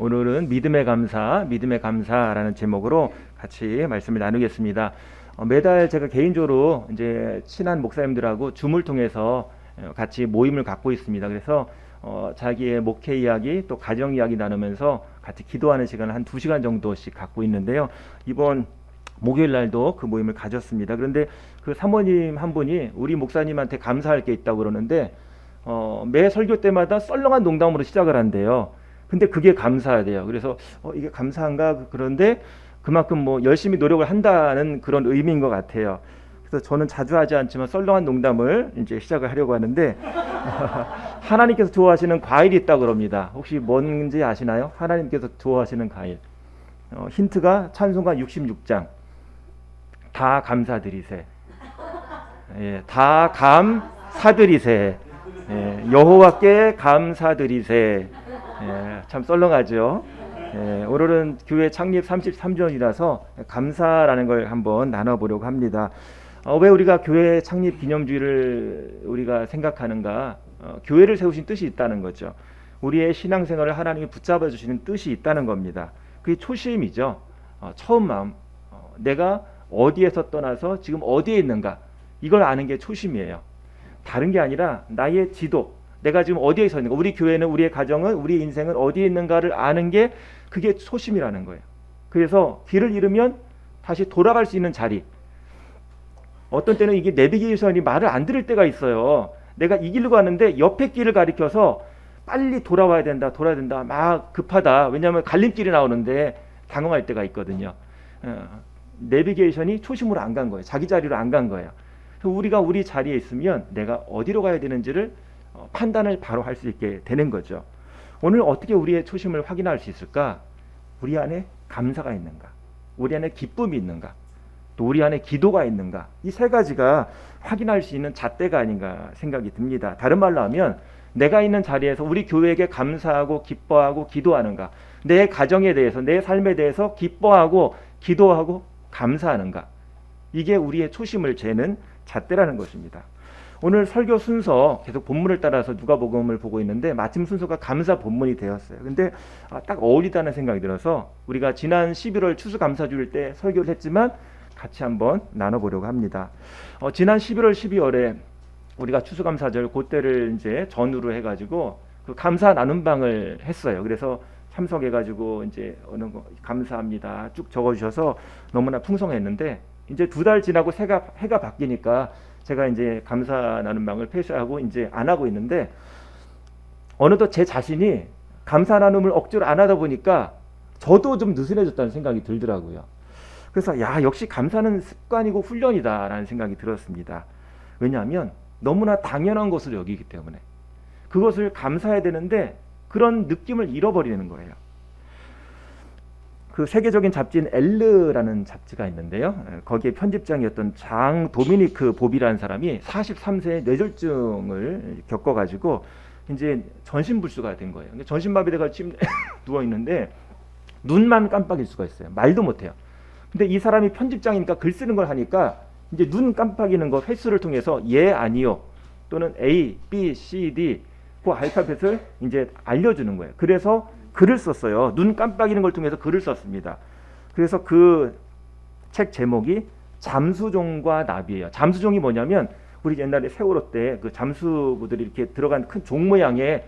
오늘은 믿음의 감사라는 제목으로 같이 말씀을 나누겠습니다. 매달 제가 개인적으로 이제 친한 목사님들하고 줌을 통해서 같이 모임을 갖고 있습니다. 그래서 자기의 목회 이야기 또 가정 이야기 나누면서 같이 기도하는 시간을 한 2시간 정도씩 갖고 있는데요. 이번 목요일 날도 그 모임을 가졌습니다. 그런데 그 사모님 한 분이 우리 목사님한테 감사할 게 있다고 그러는데 매 설교 때마다 썰렁한 농담으로 시작을 한대요. 근데 그게 감사하대요. 그래서 이게 감사한가? 그런데 그만큼 뭐 열심히 노력을 한다는 그런 의미인 것 같아요. 그래서 저는 자주 하지 않지만 썰렁한 농담을 이제 시작을 하려고 하는데 하나님께서 좋아하시는 과일이 있다고 그럽니다. 혹시 뭔지 아시나요? 하나님께서 좋아하시는 과일. 힌트가 찬송가 66장. 다 감사드리세. 예, 다 감사드리세. 예, 여호와께 감사드리세. 예, 참 썰렁하죠. 예, 오늘은 교회 창립 33주년이라서 감사라는 걸 한번 나눠보려고 합니다. 왜 우리가 교회 창립 기념주일을 우리가 생각하는가? 교회를 세우신 뜻이 있다는 거죠. 우리의 신앙생활을 하나님이 붙잡아 주시는 뜻이 있다는 겁니다. 그게 초심이죠. 처음 마음. 내가 어디에서 떠나서 지금 어디에 있는가? 이걸 아는 게 초심이에요. 다른 게 아니라 나의 지도. 내가 지금 어디에 서 있는가? 우리 교회는, 우리의 가정은, 우리 인생은 어디에 있는가를 아는 게 그게 초심이라는 거예요. 그래서 길을 잃으면 다시 돌아갈 수 있는 자리. 어떤 때는 이게 내비게이션이 말을 안 들을 때가 있어요. 내가 이 길로 가는데 옆에 길을 가리켜서 빨리 돌아와야 된다, 막 급하다. 왜냐하면 갈림길이 나오는데 당황할 때가 있거든요. 내비게이션이 초심으로 안 간 거예요. 자기 자리로 안 간 거예요. 그래서 우리가 우리 자리에 있으면 내가 어디로 가야 되는지를 판단을 바로 할 수 있게 되는 거죠. 오늘 어떻게 우리의 초심을 확인할 수 있을까? 우리 안에 감사가 있는가? 우리 안에 기쁨이 있는가? 또 우리 안에 기도가 있는가? 이 세 가지가 확인할 수 있는 잣대가 아닌가 생각이 듭니다. 다른 말로 하면 내가 있는 자리에서 우리 교회에게 감사하고 기뻐하고 기도하는가? 내 가정에 대해서, 내 삶에 대해서 기뻐하고 기도하고 감사하는가? 이게 우리의 초심을 재는 잣대라는 것입니다. 오늘 설교 순서 계속 본문을 따라서 누가복음을 보고 있는데 마침 순서가 감사 본문이 되었어요. 근데 딱 어울리다는 생각이 들어서 우리가 지난 11월 추수감사주일 때 설교를 했지만 같이 한번 나눠보려고 합니다. 지난 11월 12월에 우리가 추수감사절 그때를 이제 전후로 해가지고 그 감사 나눔방을 했어요. 그래서 참석해가지고 이제 어느 거 감사합니다 쭉 적어주셔서 너무나 풍성했는데 이제 2달 지나고 해가 바뀌니까 제가 이제 감사 나눔방을 폐쇄하고 이제 안 하고 있는데 어느덧 제 자신이 감사 나눔을 억지로 안 하다 보니까 저도 좀 느슨해졌다는 생각이 들더라고요. 그래서 역시 감사는 습관이고 훈련이다라는 생각이 들었습니다. 왜냐하면 너무나 당연한 것으로 여기기 때문에 그것을 감사해야 되는데 그런 느낌을 잃어버리는 거예요. 그 세계적인 잡지인 엘르라는 잡지가 있는데요. 거기에 편집장이었던 장 도미니크 보비라는 사람이 43세에 뇌졸중을 겪어가지고 이제 전신불수가 된 거예요. 전신마비 돼가 침대에 누워 있는데 눈만 깜빡일 수가 있어요. 말도 못해요. 근데 이 사람이 편집장이니까 글 쓰는 걸 하니까 이제 눈 깜빡이는 거 횟수를 통해서 예, 아니요 또는 A, B, C, D 그 알파벳을 이제 알려주는 거예요. 그래서 글을 썼어요. 눈 깜빡이는 걸 통해서 글을 썼습니다. 그래서 그 책 제목이 잠수종과 나비예요. 잠수종이 뭐냐면 우리 옛날에 세월호 때 그 잠수부들이 이렇게 들어간 큰 종 모양의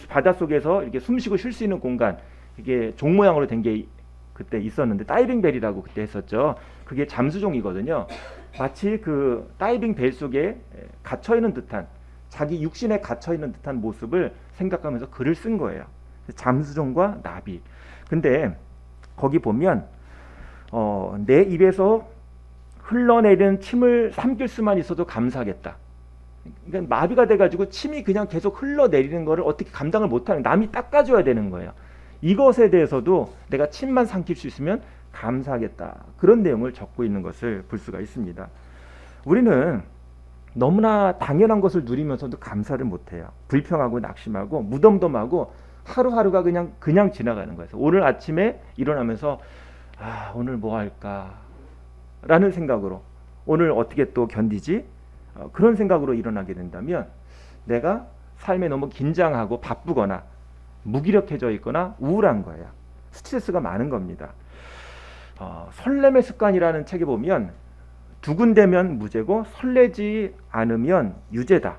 바닷속에서 이렇게 숨쉬고 쉴 수 있는 공간, 이게 종 모양으로 된 게 그때 있었는데 다이빙 벨이라고 그때 했었죠. 그게 잠수종이거든요. 마치 그 다이빙 벨 속에 갇혀 있는 듯한, 자기 육신에 갇혀 있는 듯한 모습을 생각하면서 글을 쓴 거예요. 잠수종과 나비. 근데 거기 보면 내 입에서 흘러내리는 침을 삼킬 수만 있어도 감사하겠다. 그러니까 마비가 돼가지고 침이 그냥 계속 흘러내리는 거를 어떻게 감당을 못하는, 남이 닦아줘야 되는 거예요. 이것에 대해서도 내가 침만 삼킬 수 있으면 감사하겠다. 그런 내용을 적고 있는 것을 볼 수가 있습니다. 우리는 너무나 당연한 것을 누리면서도 감사를 못해요. 불평하고 낙심하고 무덤덤하고 하루하루가 그냥 지나가는 거예요. 오늘 아침에 일어나면서 오늘 뭐 할까 라는 생각으로, 오늘 어떻게 또 견디지? 그런 생각으로 일어나게 된다면 내가 삶에 너무 긴장하고 바쁘거나 무기력해져 있거나 우울한 거예요. 스트레스가 많은 겁니다. 설렘의 습관이라는 책에 보면 두근대면 무죄고 설레지 않으면 유죄다.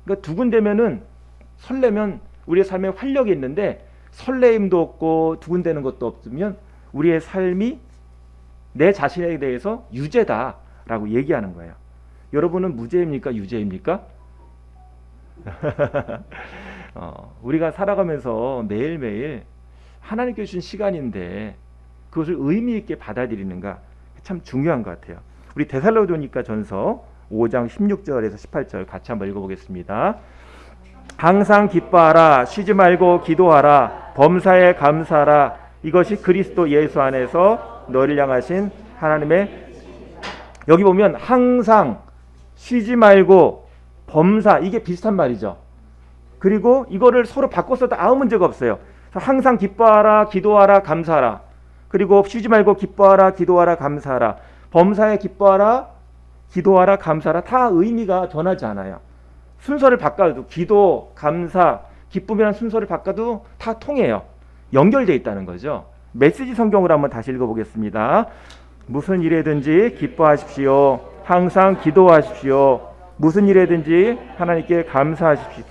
그러니까 두근대면은 설레면 우리의 삶에 활력이 있는데 설레임도 없고 두근대는 것도 없으면 우리의 삶이 내 자신에 대해서 유죄다라고 얘기하는 거예요. 여러분은 무죄입니까? 유죄입니까? 우리가 살아가면서 매일매일 하나님께 주신 시간인데 그것을 의미 있게 받아들이는가 참 중요한 것 같아요. 우리 데살로니가 전서 5장 16절에서 18절 같이 한번 읽어보겠습니다. 항상 기뻐하라, 쉬지 말고 기도하라, 범사에 감사하라. 이것이 그리스도 예수 안에서 너를 향하신 하나님의, 여기 보면 항상, 쉬지 말고, 범사, 이게 비슷한 말이죠. 그리고 이거를 서로 바꿨어도 아무 문제가 없어요. 항상 기뻐하라, 기도하라, 감사하라. 그리고 쉬지 말고 기뻐하라, 기도하라, 감사하라. 범사에 기뻐하라, 기도하라, 감사하라. 다 의미가 변하지 않아요. 순서를 바꿔도 기도, 감사, 기쁨이라는 순서를 바꿔도 다 통해요. 연결되어 있다는 거죠. 메시지 성경으로 한번 다시 읽어보겠습니다. 무슨 일에든지 기뻐하십시오. 항상 기도하십시오. 무슨 일에든지 하나님께 감사하십시오.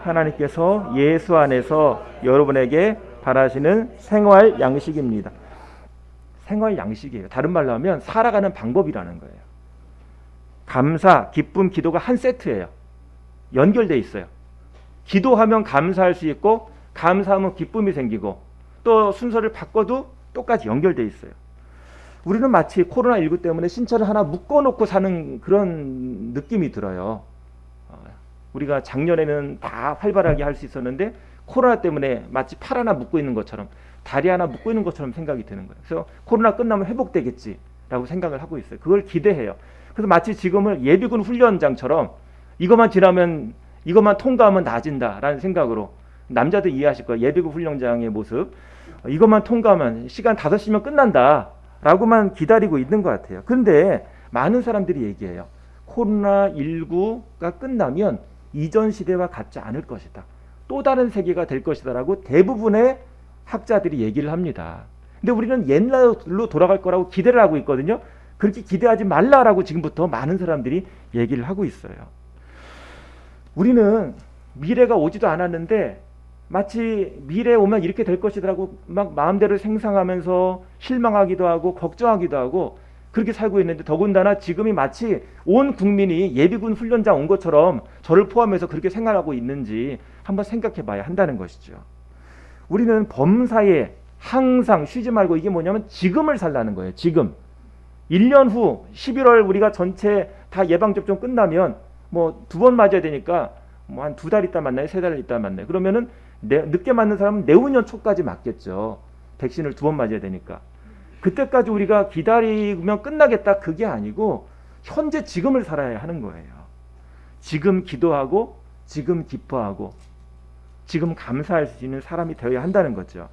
하나님께서 예수 안에서 여러분에게 바라시는 생활 양식입니다. 생활 양식이에요. 다른 말로 하면 살아가는 방법이라는 거예요. 감사, 기쁨, 기도가 한 세트예요. 연결돼 있어요. 기도하면 감사할 수 있고 감사하면 기쁨이 생기고 또 순서를 바꿔도 똑같이 연결돼 있어요. 우리는 마치 코로나19 때문에 신천을 하나 묶어놓고 사는 그런 느낌이 들어요. 우리가 작년에는 다 활발하게 할 수 있었는데 코로나 때문에 마치 팔 하나 묶고 있는 것처럼 다리 하나 묶고 있는 것처럼 생각이 드는 거예요. 그래서 코로나 끝나면 회복되겠지라고 생각을 하고 있어요. 그걸 기대해요. 그래서 마치 지금을 예비군 훈련장처럼 이것만 지나면 이것만 통과하면 나아진다라는 생각으로, 남자들 이해하실 거예요. 예비군 훈련장의 모습. 이것만 통과하면 시간 5시면 끝난다라고만 기다리고 있는 것 같아요. 그런데 많은 사람들이 얘기해요. 코로나19가 끝나면 이전 시대와 같지 않을 것이다. 또 다른 세계가 될 것이다라고 대부분의 학자들이 얘기를 합니다. 근데 우리는 옛날로 돌아갈 거라고 기대를 하고 있거든요. 그렇게 기대하지 말라라고 지금부터 많은 사람들이 얘기를 하고 있어요. 우리는 미래가 오지도 않았는데 마치 미래에 오면 이렇게 될 것이라고 막 마음대로 생각하면서 실망하기도 하고 걱정하기도 하고 그렇게 살고 있는데, 더군다나 지금이 마치 온 국민이 예비군 훈련장 온 것처럼 저를 포함해서 그렇게 생각하고 있는지 한번 생각해 봐야 한다는 것이죠. 우리는 범사에 항상 쉬지 말고, 이게 뭐냐면 지금을 살라는 거예요. 지금 1년 후 11월 우리가 전체 다 예방접종 끝나면 뭐 2번 맞아야 되니까 뭐 한 2달 있다 만나요? 3달 있다 만나요? 그러면은 늦게 맞는 사람은 내후년 초까지 맞겠죠. 백신을 2번 맞아야 되니까. 그때까지 우리가 기다리면 끝나겠다, 그게 아니고 현재 지금을 살아야 하는 거예요. 지금 기도하고 지금 기뻐하고 지금 감사할 수 있는 사람이 되어야 한다는 거죠.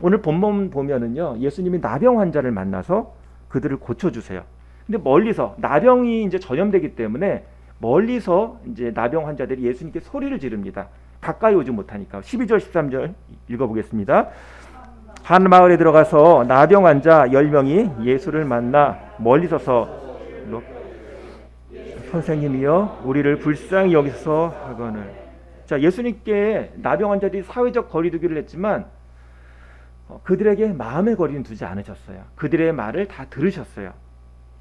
오늘 본문 보면은요, 예수님이 나병 환자를 만나서 그들을 고쳐주세요. 근데 멀리서, 나병이 이제 전염되기 때문에 멀리서 이제 나병 환자들이 예수님께 소리를 지릅니다. 가까이 오지 못하니까. 12절 13절 읽어보겠습니다. 한 마을에 들어가서 나병 환자 10명이 예수를 만나 멀리 서서 선생님이여 우리를 불쌍히 여기서 하거늘. 자, 예수님께 나병 환자들이 사회적 거리두기를 했지만 그들에게 마음의 거리는 두지 않으셨어요. 그들의 말을 다 들으셨어요.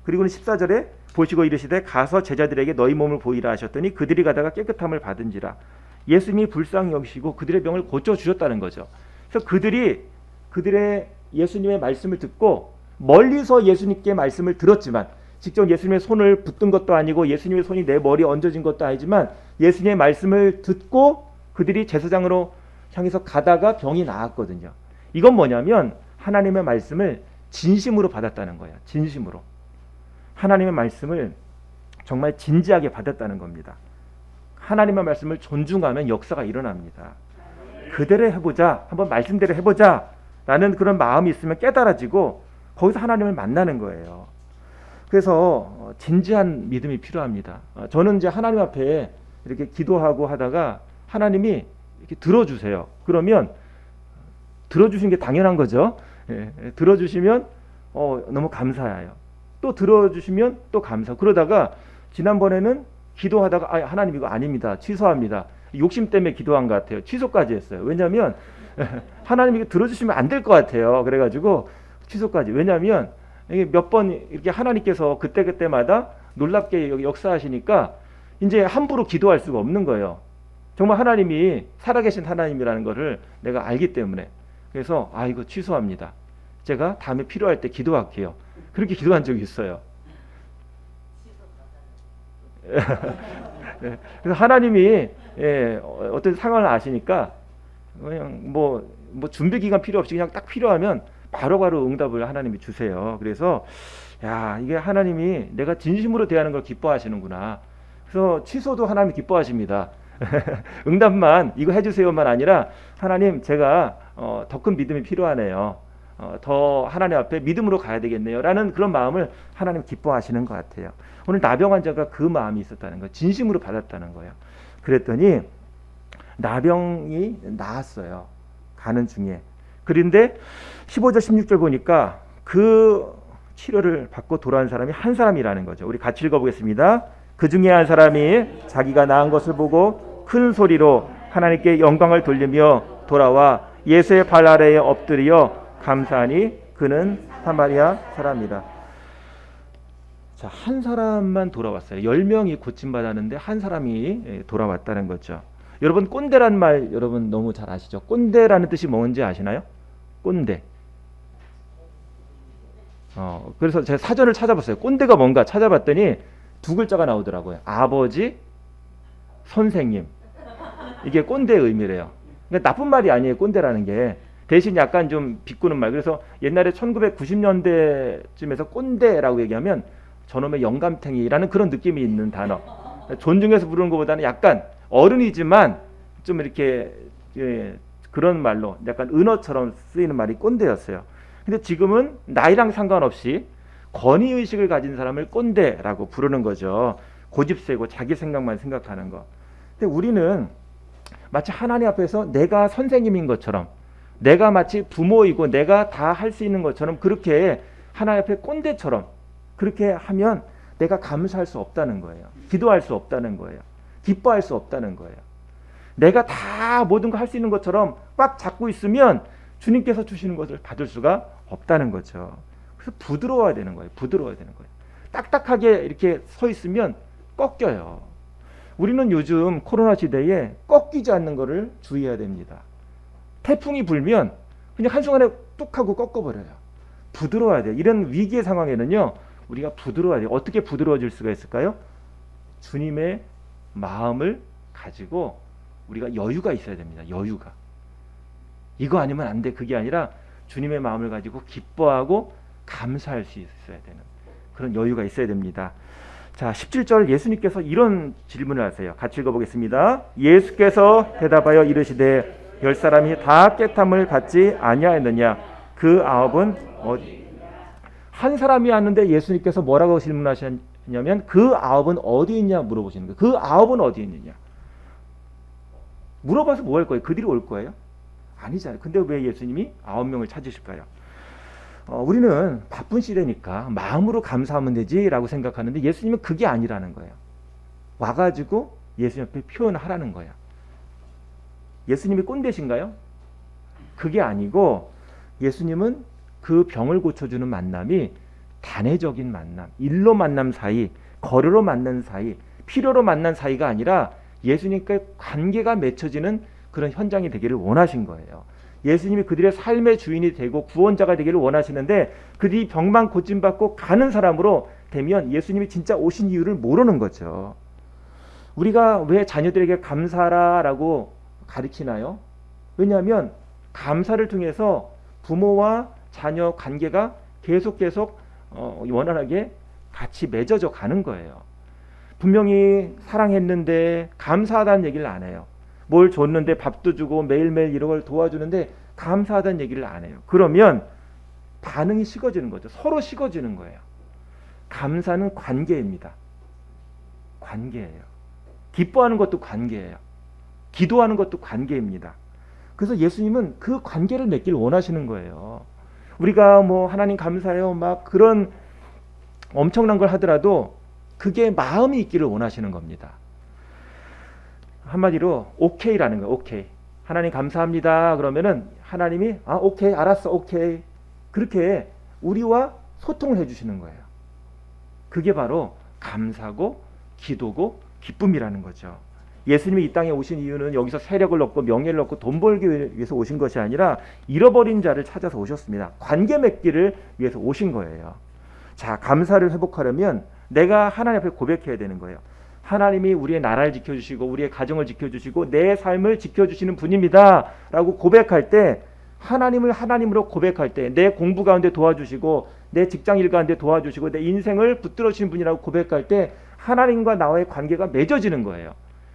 그리고는 14절에 보시고 이르시되 가서 제자들에게 너희 몸을 보이라 하셨더니 그들이 가다가 깨끗함을 받은지라. 예수님이 불쌍히 여기시고 그들의 병을 고쳐주셨다는 거죠. 그래서 그들의 예수님의 말씀을 듣고 멀리서 예수님께 말씀을 들었지만, 직접 예수님의 손을 붙든 것도 아니고 예수님의 손이 내 머리에 얹어진 것도 아니지만 예수님의 말씀을 듣고 그들이 제사장으로 향해서 가다가 병이 나았거든요. 이건 뭐냐면 하나님의 말씀을 진심으로 받았다는 거예요. 진심으로. 하나님의 말씀을 정말 진지하게 받았다는 겁니다. 하나님의 말씀을 존중하면 역사가 일어납니다. 그대로 해보자, 한번 말씀대로 해보자 라는 그런 마음이 있으면 깨달아지고 거기서 하나님을 만나는 거예요. 그래서 진지한 믿음이 필요합니다. 저는 이제 하나님 앞에 이렇게 기도하고 하다가 하나님이 이렇게 들어주세요. 그러면 들어주신 게 당연한 거죠. 예, 들어주시면 너무 감사해요. 또 들어주시면 또 감사. 그러다가 지난번에는 기도하다가 하나님 이거 아닙니다. 취소합니다. 욕심 때문에 기도한 것 같아요. 취소까지 했어요. 왜냐하면 하나님 이거 들어주시면 안 될 것 같아요. 그래가지고 취소까지. 왜냐하면 이게 몇 번 이렇게 하나님께서 그때그때마다 놀랍게 역사하시니까 이제 함부로 기도할 수가 없는 거예요. 정말 하나님이 살아계신 하나님이라는 것을 내가 알기 때문에. 그래서 이거 취소합니다. 제가 다음에 필요할 때 기도할게요. 그렇게 기도한 적이 있어요. 그래서 하나님이 어떤 상황을 아시니까 그냥 뭐 준비 기간 필요 없이 그냥 딱 필요하면 바로바로 응답을 하나님이 주세요. 그래서 이게 하나님이 내가 진심으로 대하는 걸 기뻐하시는구나. 그래서 취소도 하나님이 기뻐하십니다. 응답만 이거 해주세요만 아니라 하나님 제가 더 큰 믿음이 필요하네요. 더 하나님 앞에 믿음으로 가야 되겠네요. 라는 그런 마음을 하나님 기뻐하시는 것 같아요. 오늘 나병 환자가 그 마음이 있었다는 거예요. 진심으로 받았다는 거예요. 그랬더니 나병이 나았어요. 가는 중에. 그런데 15절 16절 보니까 그 치료를 받고 돌아온 사람이 한 사람이라는 거죠. 우리 같이 읽어보겠습니다. 그 중에 한 사람이 자기가 나은 것을 보고 큰 소리로 하나님께 영광을 돌리며 돌아와 예수의 발 아래에 엎드려 감사하니 그는 사마리아 사람이다. 자, 한 사람만 돌아왔어요. 10명이 고침받았는데 한 사람이 돌아왔다는 거죠. 여러분 꼰대란 말 여러분 너무 잘 아시죠? 꼰대라는 뜻이 뭔지 아시나요? 꼰대. 그래서 제가 사전을 찾아봤어요. 꼰대가 뭔가 찾아봤더니 두 글자가 나오더라고요. 아버지, 선생님. 이게 꼰대의 의미래요. 그러니까 나쁜 말이 아니에요. 꼰대라는 게. 대신 약간 좀 비꼬는 말. 그래서 옛날에 1990년대쯤에서 꼰대라고 얘기하면 저놈의 영감탱이라는 그런 느낌이 있는 단어. 존중해서 부르는 것보다는 약간 어른이지만 좀 이렇게 그런 말로 약간 은어처럼 쓰이는 말이 꼰대였어요. 근데 지금은 나이랑 상관없이 권위의식을 가진 사람을 꼰대라고 부르는 거죠. 고집세고 자기 생각만 생각하는 거. 근데 우리는 마치 하나님 앞에서 내가 선생님인 것처럼 내가 마치 부모이고 내가 다 할 수 있는 것처럼 그렇게 하나님 앞에 꼰대처럼 그렇게 하면 내가 감사할 수 없다는 거예요. 기도할 수 없다는 거예요. 기뻐할 수 없다는 거예요. 내가 다 모든 거 할 수 있는 것처럼 꽉 잡고 있으면 주님께서 주시는 것을 받을 수가 없다는 거죠. 그래서 부드러워야 되는 거예요. 부드러워야 되는 거예요. 딱딱하게 이렇게 서 있으면 꺾여요. 우리는 요즘 코로나 시대에 꺾이지 않는 것을 주의해야 됩니다. 태풍이 불면 그냥 한순간에 뚝 하고 꺾어버려요. 부드러워야 돼요. 이런 위기의 상황에는요. 우리가 부드러워야 돼요. 어떻게 부드러워질 수가 있을까요? 주님의 마음을 가지고 우리가 여유가 있어야 됩니다. 여유가. 이거 아니면 안 돼. 그게 아니라 주님의 마음을 가지고 기뻐하고 감사할 수 있어야 되는 그런 여유가 있어야 됩니다. 자, 17절 예수님께서 이런 질문을 하세요. 같이 읽어보겠습니다. 예수께서 대답하여 이르시되 10사람이 다 깨탐을 받지 아니하였느냐? 그 아홉은 어디? 한 사람이 왔는데 예수님께서 뭐라고 질문하셨냐면 그 아홉은 어디 있냐 물어보시는 거예요. 그 아홉은 어디 있느냐? 물어봐서 뭐 할 거예요? 그들이 올 거예요? 아니잖아요. 근데 왜 예수님이 9명을 찾으실까요? 우리는 바쁜 시대니까 마음으로 감사하면 되지라고 생각하는데 예수님은 그게 아니라는 거예요. 와가지고 예수님 앞에 표현하라는 거예요. 예수님이 꼰대신가요? 그게 아니고 예수님은 그 병을 고쳐주는 만남이 단회적인 만남, 일로 만남 사이, 거리로 만난 사이, 필요로 만난 사이가 아니라 예수님과 관계가 맺혀지는 그런 현장이 되기를 원하신 거예요. 예수님이 그들의 삶의 주인이 되고 구원자가 되기를 원하시는데 그들이 병만 고침받고 가는 사람으로 되면 예수님이 진짜 오신 이유를 모르는 거죠. 우리가 왜 자녀들에게 감사하라라고 가르치나요? 왜냐하면 감사를 통해서 부모와 자녀 관계가 계속 원활하게 같이 맺어져 가는 거예요. 분명히 사랑했는데 감사하다는 얘기를 안 해요. 뭘 줬는데 밥도 주고 매일매일 이런 걸 도와주는데 감사하다는 얘기를 안 해요. 그러면 반응이 식어지는 거죠. 서로 식어지는 거예요. 감사는 관계입니다. 관계예요. 기뻐하는 것도 관계예요. 기도하는 것도 관계입니다. 그래서 예수님은 그 관계를 맺길 원하시는 거예요. 우리가 뭐 하나님 감사해요 막 그런 엄청난 걸 하더라도 그게 마음이 있기를 원하시는 겁니다. 한마디로 오케이라는 거예요. 오케이. 하나님 감사합니다. 그러면은 하나님이 오케이 알았어 오케이 그렇게 우리와 소통을 해주시는 거예요. 그게 바로 감사고 기도고 기쁨이라는 거죠. 예수님이 이 땅에 오신 이유는 여기서 세력을 얻고 명예를 얻고 돈 벌기 위해서 오신 것이 아니라 잃어버린 자를 찾아서 오셨습니다. 관계 맺기를 위해서 오신 거예요. 자, 감사를 회복하려면 내가 하나님 앞에 고백해야 되는 거예요. 하나님이 우리의 나라를 지켜주시고 우리의 가정을 지켜주시고 내 삶을 지켜주시는 분입니다 라고 고백할 때, 하나님을 하나님으로 고백할 때 내 공부 가운데 도와주시고 내 직장일 가운데 도와주시고 내 인생을 붙들어 주신 분이라고 고백할 때 하나님과 나와의 관계가 맺어지는 거예요.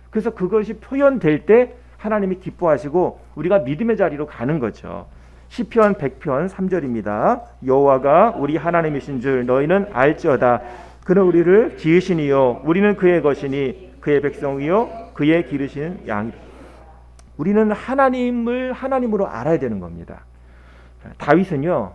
그래서 그것이 표현될 때 하나님이 기뻐하시고 우리가 믿음의 자리로 가는 거죠. 시편 100편 3절입니다. 여호와가 우리 하나님이신 줄 너희는 알지어다. 그는 우리를 지으시니요 우리는 그의 것이니 그의 백성이요 그의 기르신 양이. 우리는 하나님을 하나님으로 알아야 되는 겁니다. 다윗은요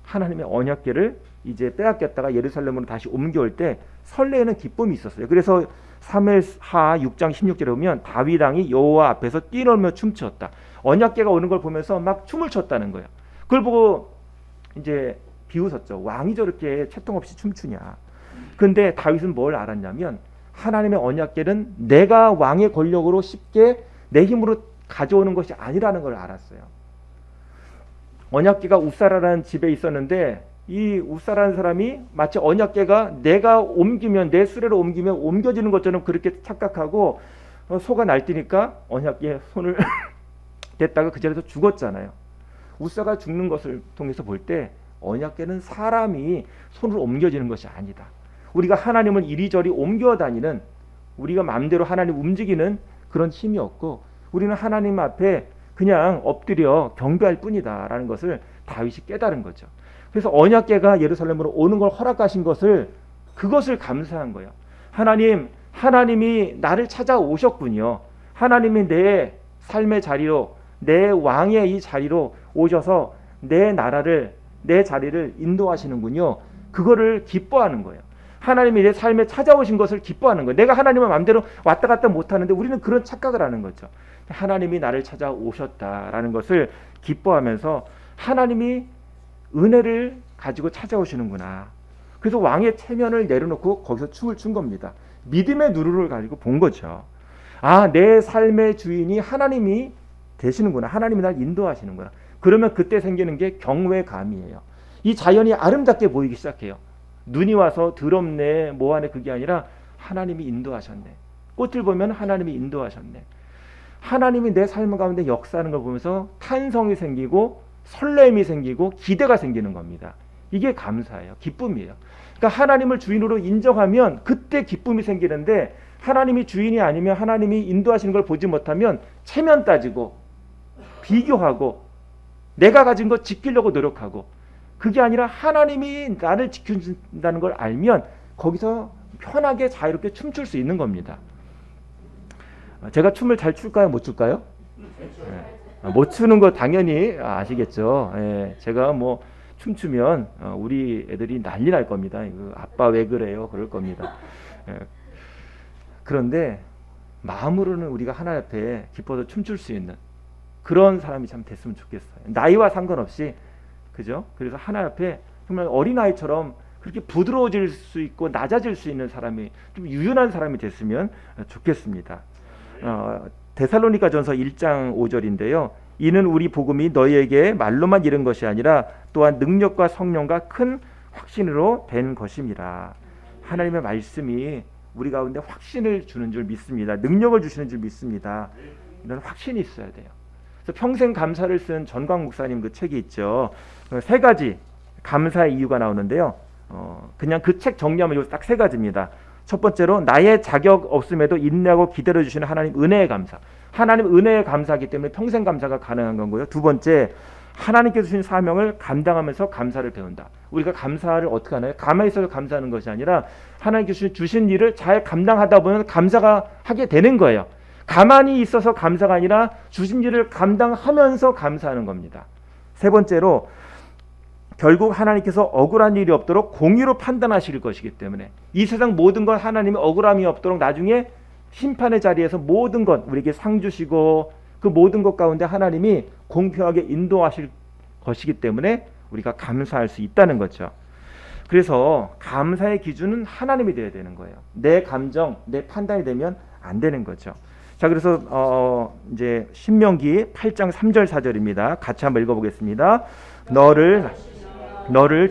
하나님의 언약궤를 이제 빼앗겼다가 예루살렘으로 다시 옮겨올 때 설레는 기쁨이 있었어요. 그래서 사무엘하 6장 16절에 보면 다윗 왕이 여호와 앞에서 뛰놀며 춤추었다. 언약궤가 오는 걸 보면서 막 춤을 췄다는 거예요. 그걸 보고 이제 비웃었죠. 왕이 저렇게 채통 없이 춤추냐. 근데 다윗은 뭘 알았냐면 하나님의 언약궤는 내가 왕의 권력으로 쉽게 내 힘으로 가져오는 것이 아니라는 걸 알았어요. 언약궤가 우사라라는 집에 있었는데 이 우사라는 사람이 마치 언약궤가 내가 옮기면 내 수레로 옮기면 옮겨지는 것처럼 그렇게 착각하고 소가 날뛰니까 언약궤에 손을 댔다가 그 자리에서 죽었잖아요. 우사가 죽는 것을 통해서 볼 때 언약궤는 사람이 손으로 옮겨지는 것이 아니다. 우리가 하나님을 이리저리 옮겨 다니는, 우리가 마음대로 하나님 움직이는 그런 힘이 없고 우리는 하나님 앞에 그냥 엎드려 경배할 뿐이다라는 것을 다윗이 깨달은 거죠. 그래서 언약궤가 예루살렘으로 오는 걸 허락하신 것을, 그것을 감사한 거예요. 하나님이 나를 찾아오셨군요. 하나님이 내 삶의 자리로, 내 왕의 이 자리로 오셔서 내 나라를, 내 자리를 인도하시는군요. 그거를 기뻐하는 거예요. 하나님이 내 삶에 찾아오신 것을 기뻐하는 거예요. 내가 하나님의 마음대로 왔다 갔다 못하는데 우리는 그런 착각을 하는 거죠. 하나님이 나를 찾아오셨다라는 것을 기뻐하면서 하나님이 은혜를 가지고 찾아오시는구나. 그래서 왕의 체면을 내려놓고 거기서 춤을 춘 겁니다. 믿음의 누루를 가지고 본 거죠. 내 삶의 주인이 하나님이 되시는구나. 하나님이 날 인도하시는구나. 그러면 그때 생기는 게 경외감이에요. 이 자연이 아름답게 보이기 시작해요. 눈이 와서 더럽네 뭐하네 그게 아니라 하나님이 인도하셨네. 꽃을 보면 하나님이 인도하셨네. 하나님이 내 삶 가운데 역사하는 걸 보면서 탄성이 생기고 설렘이 생기고 기대가 생기는 겁니다. 이게 감사예요. 기쁨이에요. 그러니까 하나님을 주인으로 인정하면 그때 기쁨이 생기는데, 하나님이 주인이 아니면, 하나님이 인도하시는 걸 보지 못하면 체면 따지고 비교하고 내가 가진 것 지키려고 노력하고, 그게 아니라 하나님이 나를 지켜준다는 걸 알면 거기서 편하게 자유롭게 춤출 수 있는 겁니다. 제가 춤을 잘 출까요? 못 출까요? 못 추는 거 당연히 아시겠죠. 제가 뭐 춤추면 우리 애들이 난리 날 겁니다. 아빠 왜 그래요? 그럴 겁니다. 그런데 마음으로는 우리가 하나님 앞에 기뻐서 춤출 수 있는 그런 사람이 참 됐으면 좋겠어요. 나이와 상관없이, 그죠? 그래서 하나님 앞에 정말 어린아이처럼 그렇게 부드러워질 수 있고 낮아질 수 있는 사람이, 좀 유연한 사람이 됐으면 좋겠습니다. 데살로니가전서 1장 5절인데요. 이는 우리 복음이 너희에게 말로만 이른 것이 아니라 또한 능력과 성령과 큰 확신으로 된 것입니다. 하나님의 말씀이 우리 가운데 확신을 주는 줄 믿습니다. 능력을 주시는 줄 믿습니다. 이런 확신이 있어야 돼요. 그래서 평생 감사를 쓴 전광 목사님 그 책이 있죠. 세 가지 감사의 이유가 나오는데요. 그냥 그 책 정리하면 딱 세 가지입니다. 첫 번째로 나의 자격 없음에도 인내하고 기다려주시는 하나님 은혜의 감사. 하나님 은혜에 감사하기 때문에 평생 감사가 가능한 거고요. 두 번째, 하나님께서 주신 사명을 감당하면서 감사를 배운다. 우리가 감사를 어떻게 하나요? 가만히 있어서 감사하는 것이 아니라 하나님께서 주신 일을 잘 감당하다 보면 감사가 하게 되는 거예요. 가만히 있어서 감사가 아니라 주신 일을 감당하면서 감사하는 겁니다. 세 번째로 결국 하나님께서 억울한 일이 없도록 공의로 판단하실 것이기 때문에 이 세상 모든 것 하나님이 억울함이 없도록 나중에 심판의 자리에서 모든 것 우리에게 상 주시고 그 모든 것 가운데 하나님이 공평하게 인도하실 것이기 때문에 우리가 감사할 수 있다는 거죠. 그래서 감사의 기준은 하나님이 되어야 되는 거예요. 내 감정, 내 판단이 되면 안 되는 거죠. 자, 그래서 이제 신명기 8장 3절 4절입니다. 같이 한번 읽어보겠습니다. 너를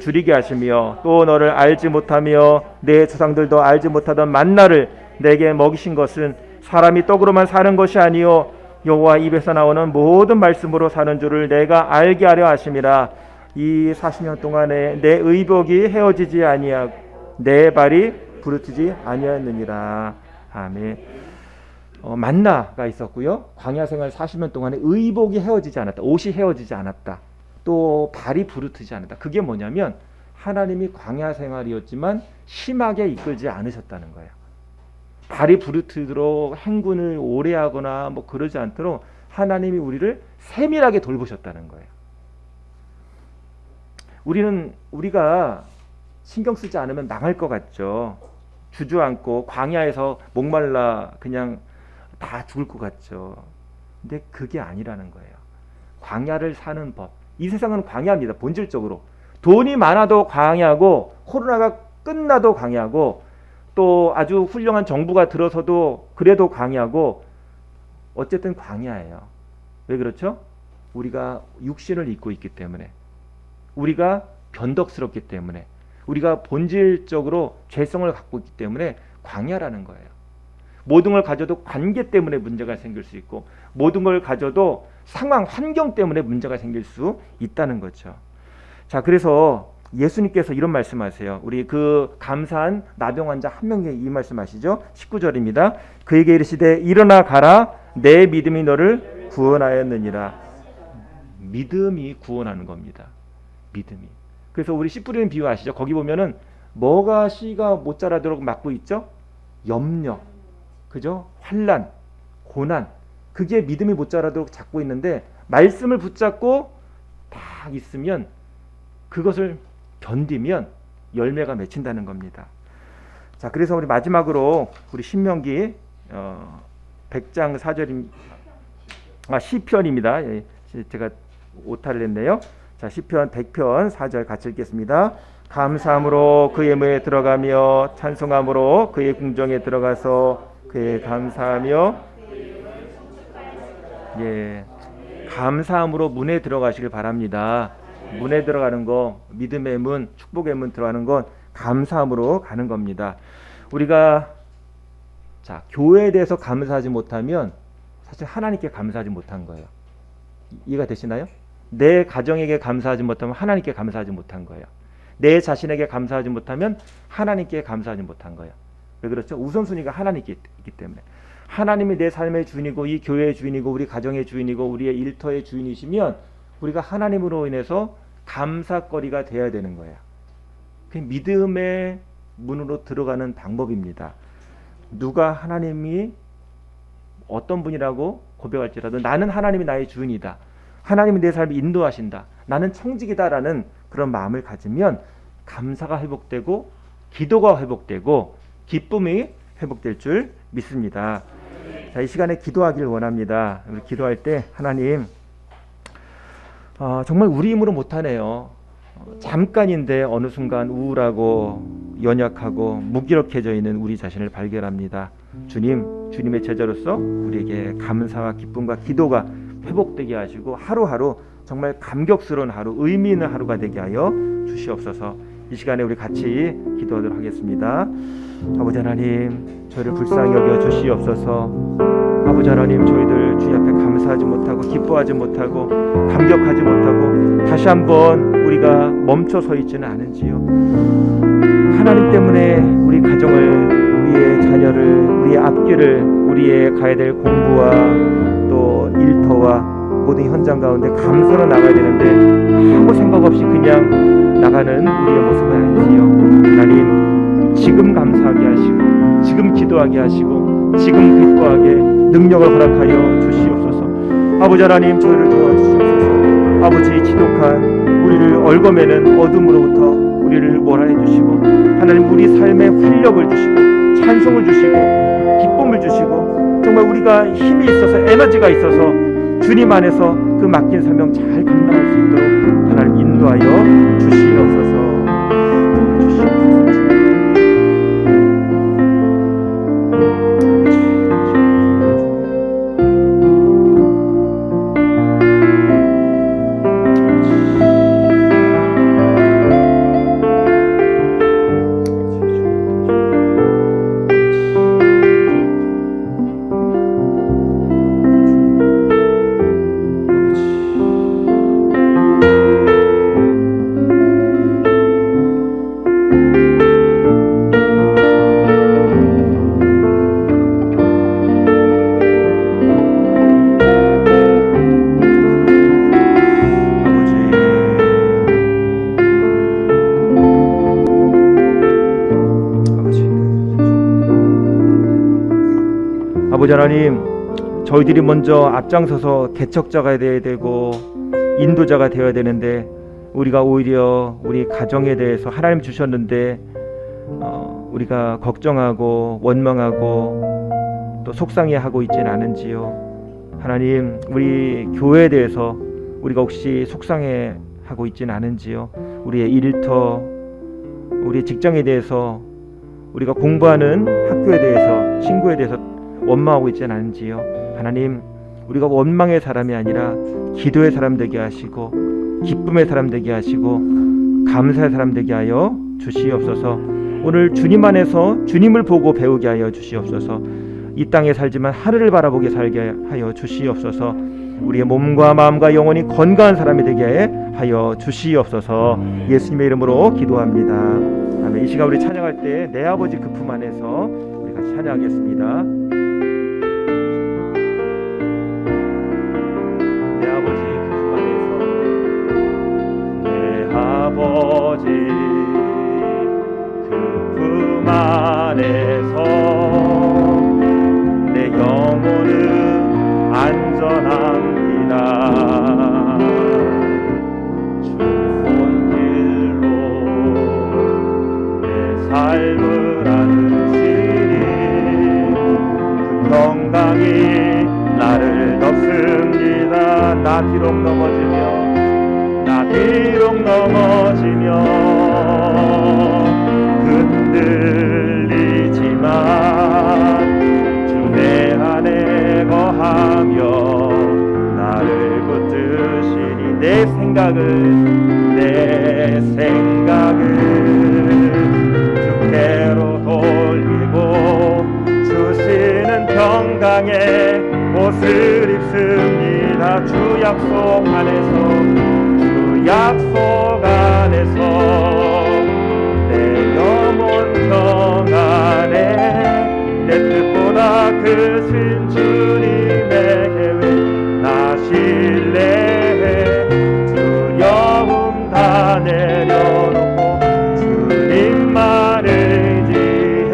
줄이게 하시며 또 너를 알지 못하며 내 조상들도 알지 못하던 만나를 내게 먹이신 것은 사람이 떡으로만 사는 것이 아니요 여호와 입에서 나오는 모든 말씀으로 사는 줄을 내가 알게 하려 하심이라. 이 40년 동안에 내 의복이 헤어지지 아니하고 내 발이 부르트지 아니하였느니라. 아멘. 만나가 있었고요. 광야 생활 40년 동안에 의복이 헤어지지 않았다. 옷이 헤어지지 않았다. 또 발이 부르트지 않았다. 그게 뭐냐면 하나님이 광야 생활이었지만 심하게 이끌지 않으셨다는 거예요. 발이 부르트도록 행군을 오래 하거나 뭐 그러지 않도록 하나님이 우리를 세밀하게 돌보셨다는 거예요. 우리가 신경 쓰지 않으면 망할 것 같죠. 주저앉고 광야에서 목말라 그냥 다 죽을 것 같죠. 근데 그게 아니라는 거예요. 광야를 사는 법. 이 세상은 광야입니다. 본질적으로. 돈이 많아도 광야고 코로나가 끝나도 광야고 또 아주 훌륭한 정부가 들어서도 그래도 광야고 어쨌든 광야예요. 왜 그렇죠? 우리가 육신을 입고 있기 때문에 우리가 변덕스럽기 때문에 우리가 본질적으로 죄성을 갖고 있기 때문에 광야라는 거예요. 모든 걸 가져도 관계 때문에 문제가 생길 수 있고 모든 걸 가져도 상황, 환경 때문에 문제가 생길 수 있다는 거죠. 자, 그래서 예수님께서 이런 말씀하세요. 우리 그 감사한 나병 환자 한 명에게 이 말씀하시죠. 19절입니다. 그에게 이르시되 일어나 가라 내 믿음이 너를 구원하였느니라. 믿음이 구원하는 겁니다. 믿음이. 그래서 우리 씨 뿌리는 비유 아시죠? 거기 보면은 뭐가 씨가 못 자라도록 막고 있죠? 염려, 그죠? 환난, 고난. 그게 믿음이 못 자라도록 잡고 있는데 말씀을 붙잡고 딱 있으면 그것을 견디면 열매가 맺힌다는 겁니다. 자, 그래서 우리 마지막으로 우리 신명기 100장 4절 시편입니다. 예, 제가 오타를 냈네요. 자, 시편 100편 4절 같이 읽겠습니다. 감사함으로 그의 문에 들어가며 찬송함으로 그의 궁정에 들어가서 그의 감사하며 감사함으로 문에 들어가시길 바랍니다. 문에 들어가는 거, 믿음의 문, 축복의 문 들어가는 건 감사함으로 가는 겁니다. 우리가 교회에 대해서 감사하지 못하면 사실 하나님께 감사하지 못한 거예요. 이해가 되시나요? 내 가정에게 감사하지 못하면 하나님께 감사하지 못한 거예요. 내 자신에게 감사하지 못하면 하나님께 감사하지 못한 거예요. 왜 그렇죠? 우선순위가 하나님께 있기 때문에. 하나님이 내 삶의 주인이고 이 교회의 주인이고 우리 가정의 주인이고 우리의 일터의 주인이시면 우리가 하나님으로 인해서 감사거리가 되어야 되는 거예요. 그 믿음의 문으로 들어가는 방법입니다. 누가 하나님이 어떤 분이라고 고백할지라도 나는 하나님이 나의 주인이다. 하나님이 내 삶을 인도하신다. 나는 청직이다라는 그런 마음을 가지면 감사가 회복되고 기도가 회복되고 기쁨이 회복될 줄 믿습니다. 자, 이 시간에 기도하길 원합니다. 우리 기도할 때 하나님 정말 우리 힘으로 못하네요. 잠깐인데 어느 순간 우울하고 연약하고 무기력해져 있는 우리 자신을 발견합니다. 주님의 제자로서 우리에게 감사와 기쁨과 기도가 회복되게 하시고 하루하루 정말 감격스러운 하루, 의미 있는 하루가 되게 하여 주시옵소서. 이 시간에 우리 같이 기도하도록 하겠습니다. 아버지 하나님, 저희를 불쌍히 여겨 주시옵소서. 아버지 하나님, 저희들 주님 앞에 감사하지 못하고 기뻐하지 못하고 감격하지 못하고 다시 한번 우리가 멈춰 서 있지는 않은지요. 하나님 때문에 우리 가정을, 우리의 자녀를, 우리의 앞길을, 우리의 가야 될 공부와 또 일터와 모든 현장 가운데 감사로 나가야 되는데 아무 생각 없이 그냥 나가는 우리의 모습은 아니지요. 하나님, 지금 감사하게 하시고 지금 기도하게 하시고 지금 기뻐하게 능력을 허락하여 주시옵소서. 아버지 하나님, 저희를 도와주시옵소서. 아버지, 지독한 우리를 얽어매는 어둠으로부터 우리를 몰아내 주시고, 하나님 우리 삶에 활력을 주시고 찬송을 주시고 기쁨을 주시고, 정말 우리가 힘이 있어서 에너지가 있어서 주님 안에서 그 맡긴 사명 잘 감당할 수 있도록 하나님 인도하여 주시옵소서. 아버지 하나님, 저희들이 먼저 앞장서서 개척자가 되어야 되고 인도자가 되어야 되는데, 우리가 오히려 우리 가정에 대해서 하나님 주셨는데 우리가 걱정하고 원망하고 또 속상해하고 있지는 않은지요. 하나님, 우리 교회에 대해서 우리가 혹시 속상해하고 있지는 않은지요. 우리의 일터, 우리 직장에 대해서, 우리가 공부하는 학교에 대해서, 친구에 대해서 원망하고 있지는 않은지요. 하나님, 우리가 원망의 사람이 아니라 기도의 사람 되게 하시고 기쁨의 사람 되게 하시고 감사의 사람 되게 하여 주시옵소서. 오늘 주님 안에서 주님을 보고 배우게 하여 주시옵소서. 이 땅에 살지만 하늘을 바라보게 살게 하여 주시옵소서. 우리의 몸과 마음과 영혼이 건강한 사람이 되게 하여 주시옵소서. 예수님의 이름으로 기도합니다. 아멘. 이 시간 우리 찬양할 때 내 아버지 그 품 안에서 우리 같이 찬양하겠습니다. 아버지 그 품 안에서 내 영혼은 안전합니다. 주 손길로 내 삶을 안으시니 그 평강이 나를 덮습니다. 나 비록 넘어지며 흔들리지만 주 내 안에 거하며 나를 붙드시니 내 생각을 주께로 돌리고 주시는 평강의 옷을 입습니다. 주 약속 안에서 내 영혼 평안에 내 뜻보다 크신 주님의 계획 나 신뢰해 두려움 다 내려놓고 주님만 의지해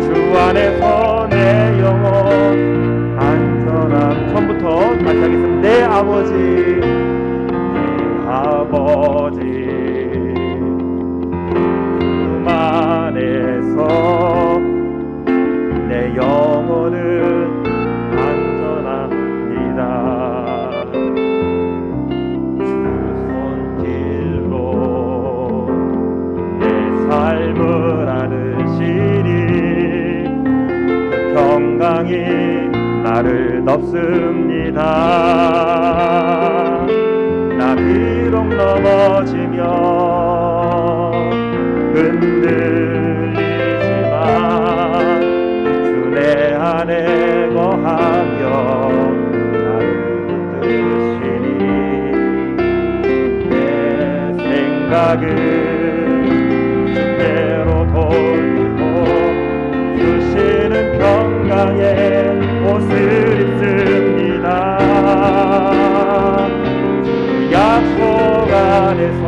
주 안에서 내 영혼 안전함. 처음부터 다시 하겠습니다. 내 아버지 품 안에서 내 영혼은 안전합니다. 주 손길로 내 삶을 안으시니 그 평강이 나를 덮습니다. 나 비록 넘어지며 흔들리지만 주 내 안에 거하며 나를 붙드시니 내 생각을 주께로 돌리고 주시는 평강의 옷을 입습니다. 약속 안에서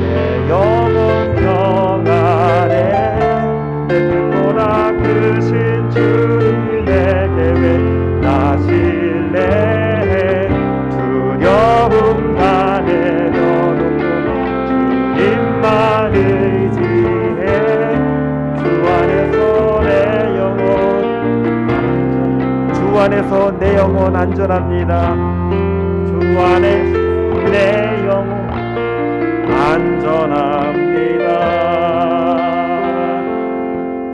내 영혼 평안에 내 뜻보다 크신 주님의 안에서 내 영혼 안전합니다. 주 안에 내 영혼 안전합니다.